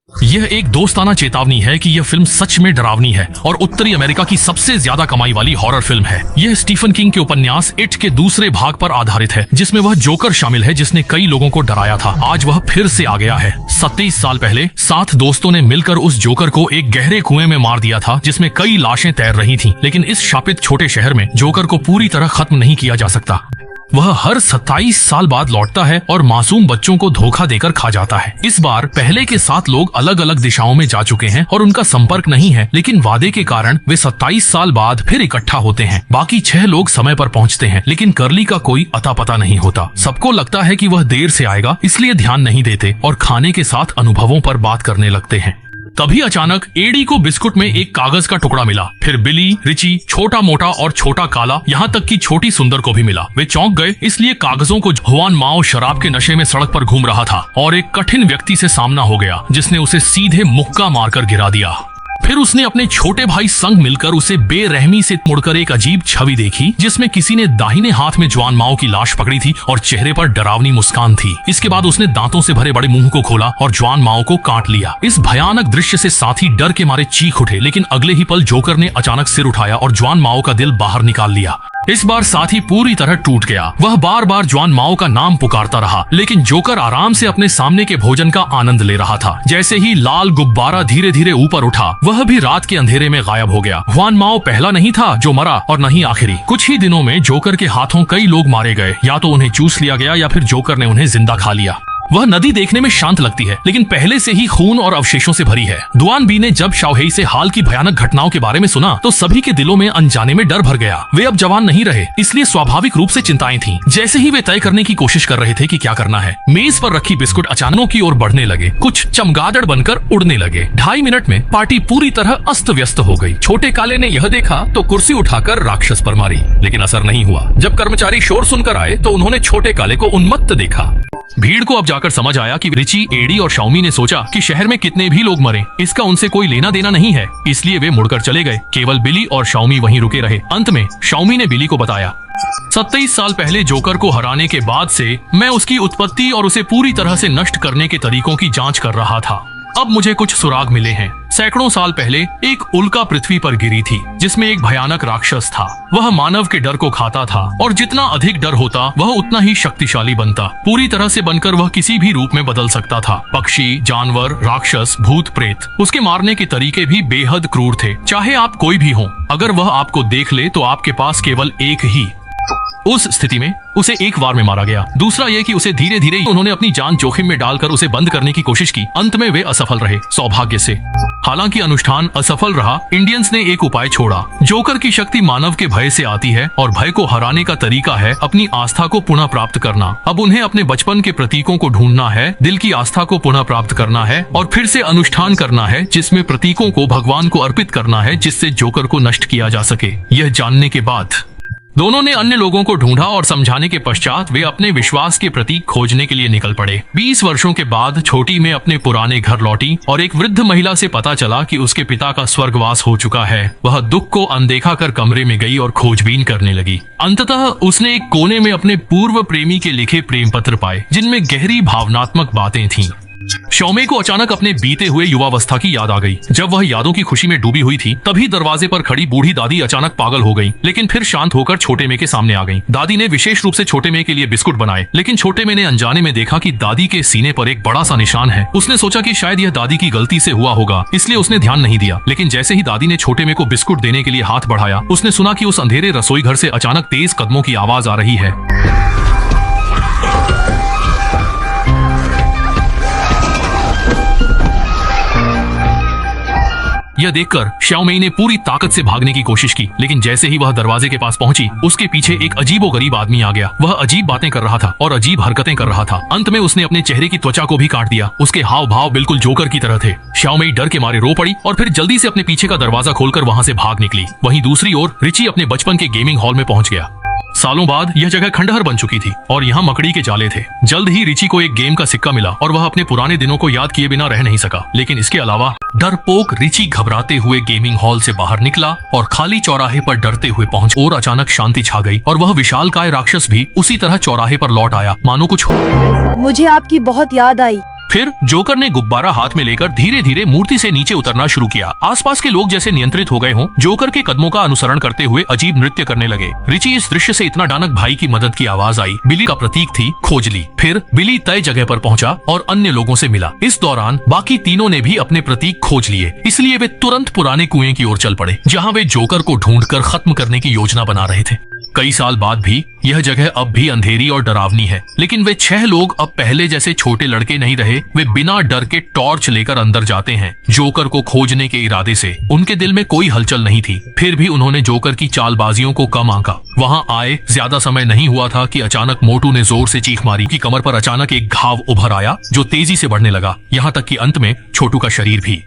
यह एक दोस्ताना चेतावनी है कि यह फिल्म सच में डरावनी है और उत्तरी अमेरिका की सबसे ज्यादा कमाई वाली हॉरर फिल्म है। यह स्टीफन किंग के उपन्यास इट के दूसरे भाग पर आधारित है, जिसमें वह जोकर शामिल है जिसने कई लोगों को डराया था। आज वह फिर से आ गया है। 27 साल पहले 7 दोस्तों ने मिलकर उस जोकर को एक गहरे कुएं में मार दिया था, जिसमें कई लाशें तैर रही थीं। लेकिन इस शापित छोटे शहर में जोकर को पूरी तरह खत्म नहीं किया जा सकता। वह हर 27 साल बाद लौटता है और मासूम बच्चों को धोखा देकर खा जाता है। इस बार पहले के 7 लोग अलग अलग दिशाओं में जा चुके हैं और उनका संपर्क नहीं है, लेकिन वादे के कारण वे 27 साल बाद फिर इकट्ठा होते हैं। बाकी 6 लोग समय पर पहुंचते हैं, लेकिन कर्ली का कोई अता पता नहीं होता। सबको लगता है कि वह देर से आएगा, इसलिए ध्यान नहीं देते और खाने के साथ अनुभवों पर बात करने लगते हैं। तभी अचानक एडी को बिस्कुट में एक कागज का टुकड़ा मिला। फिर बिली, रिची, छोटा मोटा और छोटा काला, यहाँ तक कि छोटी सुंदर को भी मिला। वे चौंक गए, इसलिए कागजों को हुआन माओ शराब के नशे में सड़क पर घूम रहा था और एक कठिन व्यक्ति से सामना हो गया, जिसने उसे सीधे मुक्का मारकर गिरा दिया। फिर उसने अपने छोटे भाई संग मिलकर उसे बेरहमी से मुड़कर एक अजीब छवि देखी, जिसमें किसी ने दाहिने हाथ में जुआन माओ की लाश पकड़ी थी और चेहरे पर डरावनी मुस्कान थी। इसके बाद उसने दांतों से भरे बड़े मुंह को खोला और जुआन माओ को काट लिया। इस भयानक दृश्य से साथी डर के मारे चीख उठे, लेकिन अगले ही पल जोकर ने अचानक सिर उठाया और जुआन माओ का दिल बाहर निकाल लिया। इस बार साथी पूरी तरह टूट गया। वह बार बार जुआन माओ का नाम पुकारता रहा, लेकिन जोकर आराम से अपने सामने के भोजन का आनंद ले रहा था। जैसे ही लाल गुब्बारा धीरे धीरे ऊपर उठा, वह भी रात के अंधेरे में गायब हो गया। जुआन माओ पहला नहीं था जो मरा और न ही आखिरी। कुछ ही दिनों में जोकर के हाथों कई लोग मारे गए। या तो उन्हें चूस लिया गया या फिर जोकर ने उन्हें जिंदा खा लिया। वह नदी देखने में शांत लगती है, लेकिन पहले से ही खून और अवशेषों से भरी है। दुआन बी ने जब शाओहेई से हाल की भयानक घटनाओं के बारे में सुना तो सभी के दिलों में अनजाने में डर भर गया। वे अब जवान नहीं रहे, इसलिए स्वाभाविक रूप से चिंताएं थीं। जैसे ही वे तय करने की कोशिश कर रहे थे कि क्या करना है, मेज पर रखी बिस्कुट अचानक की ओर बढ़ने लगे। कुछ चमगादड़ बनकर उड़ने लगे। 2.5 मिनट में पार्टी पूरी तरह अस्त व्यस्त हो गई। छोटे काले ने यह देखा तो कुर्सी उठाकर राक्षस पर मारी, लेकिन असर नहीं हुआ। जब कर्मचारी शोर सुनकर आए तो उन्होंने छोटे काले को उन्मत्त देखा। भीड़ को अब जाकर समझ आया कि रिची, एडी और शाओमी ने सोचा कि शहर में कितने भी लोग मरे, इसका उनसे कोई लेना देना नहीं है, इसलिए वे मुड़कर चले गए। केवल बिली और शाओमी वहीं रुके रहे। अंत में शाओमी ने बिली को बताया, 27 साल पहले जोकर को हराने के बाद से मैं उसकी उत्पत्ति और उसे पूरी तरह से नष्ट करने के तरीकों की जांच कर रहा था। अब मुझे कुछ सुराग मिले हैं। सैकड़ों साल पहले एक उल्का पृथ्वी पर गिरी थी, जिसमें एक भयानक राक्षस था। वह मानव के डर को खाता था और जितना अधिक डर होता वह उतना ही शक्तिशाली बनता। पूरी तरह से बनकर वह किसी भी रूप में बदल सकता था। पक्षी, जानवर, राक्षस, भूत, प्रेत। उसके मारने के तरीके भी बेहद क्रूर थे। चाहे आप कोई भी हो, अगर वह आपको देख ले तो आपके पास केवल एक ही। उस स्थिति में उसे एक बार में मारा गया। दूसरा यह कि उसे धीरे धीरे उन्होंने अपनी जान जोखिम में डालकर उसे बंद करने की कोशिश की। अंत में वे असफल रहे, सौभाग्य से। हालांकि अनुष्ठान असफल रहा, इंडियंस ने एक उपाय छोड़ा। जोकर की शक्ति मानव के भय से आती है और भय को हराने का तरीका है अपनी आस्था को पुनः प्राप्त करना। अब उन्हें अपने बचपन के प्रतीकों को ढूंढना है, दिल की आस्था को पुनः प्राप्त करना है और फिर से अनुष्ठान करना है, जिसमें प्रतीकों को भगवान को अर्पित करना है, जिससे जोकर को नष्ट किया जा सके। यह जानने के बाद दोनों ने अन्य लोगों को ढूंढा और समझाने के पश्चात वे अपने विश्वास के प्रतीक खोजने के लिए निकल पड़े। 20 वर्षों के बाद छोटी में अपने पुराने घर लौटी और एक वृद्ध महिला से पता चला कि उसके पिता का स्वर्गवास हो चुका है। वह दुख को अनदेखा कर कमरे में गई और खोजबीन करने लगी। अंततः उसने एक कोने में अपने पूर्व प्रेमी के लिखे प्रेम पत्र पाए, जिनमें गहरी भावनात्मक बातें थीं। शाओमी को अचानक अपने बीते हुए युवावस्था की याद आ गई। जब वह यादों की खुशी में डूबी हुई थी, तभी दरवाजे पर खड़ी बूढ़ी दादी अचानक पागल हो गई, लेकिन फिर शांत होकर छोटे में के सामने आ गई। दादी ने विशेष रूप से छोटे में के लिए बिस्कुट बनाए, लेकिन छोटे में ने अनजाने में देखा कि दादी के सीने पर एक बड़ा सा निशान है। उसने सोचा कि शायद यह दादी की गलती से हुआ होगा, इसलिए उसने ध्यान नहीं दिया। लेकिन जैसे ही दादी ने छोटे में को बिस्कुट देने के लिए हाथ बढ़ाया, उसने सुना कि उस अंधेरे रसोई घर से अचानक तेज कदमों की आवाज आ रही है। यह देखकर शाओमी ने पूरी ताकत से भागने की कोशिश की, लेकिन जैसे ही वह दरवाजे के पास पहुंची, उसके पीछे एक अजीबोगरीब आदमी आ गया। वह अजीब बातें कर रहा था और अजीब हरकतें कर रहा था। अंत में उसने अपने चेहरे की त्वचा को भी काट दिया। उसके हाव भाव बिल्कुल जोकर की तरह थे। शाओमी डर के मारे रो पड़ी और फिर जल्दी से अपने पीछे का दरवाजा खोलकर वहां से भाग निकली। वहीं दूसरी ओर रिची अपने बचपन के गेमिंग हॉल में पहुंच गया। सालों बाद यह जगह खंडहर बन चुकी थी और यहाँ मकड़ी के जाले थे। जल्द ही रिची को एक गेम का सिक्का मिला और वह अपने पुराने दिनों को याद किए बिना रह नहीं सका। लेकिन इसके अलावा डरपोक रिची घबराते हुए गेमिंग हॉल से बाहर निकला और खाली चौराहे पर डरते हुए पहुंच और अचानक शांति छा गई और वह विशालकाय राक्षस भी उसी तरह चौराहे पर लौट आया, मानो कुछ मुझे आपकी बहुत याद आई। फिर जोकर ने गुब्बारा हाथ में लेकर धीरे धीरे मूर्ति से नीचे उतरना शुरू किया। आसपास के लोग जैसे नियंत्रित हो गए हों, जोकर के कदमों का अनुसरण करते हुए अजीब नृत्य करने लगे। रिची इस दृश्य से इतना डानक भाई की मदद की आवाज आई। बिली का प्रतीक थी खोजली। फिर बिली तय जगह पर पहुंचा और अन्य लोगों से मिला। इस दौरान बाकी तीनों ने भी अपने प्रतीक खोज लिए, इसलिए वे तुरंत पुराने कुएं की ओर चल पड़े, जहां वे जोकर को ढूंढकर खत्म करने की योजना बना रहे थे। कई साल बाद भी यह जगह अब भी अंधेरी और डरावनी है, लेकिन वे 6 लोग अब पहले जैसे छोटे लड़के नहीं रहे। वे बिना डर के टॉर्च लेकर अंदर जाते हैं, जोकर को खोजने के इरादे से। उनके दिल में कोई हलचल नहीं थी, फिर भी उन्होंने जोकर की चालबाजियों को कम आंका। वहां आए ज्यादा समय नहीं हुआ था कि अचानक मोटू ने जोर से चीख मारी कि कमर पर अचानक एक घाव उभर आया जो तेजी से बढ़ने लगा, यहाँ तक कि अंत में छोटू का शरीर भी।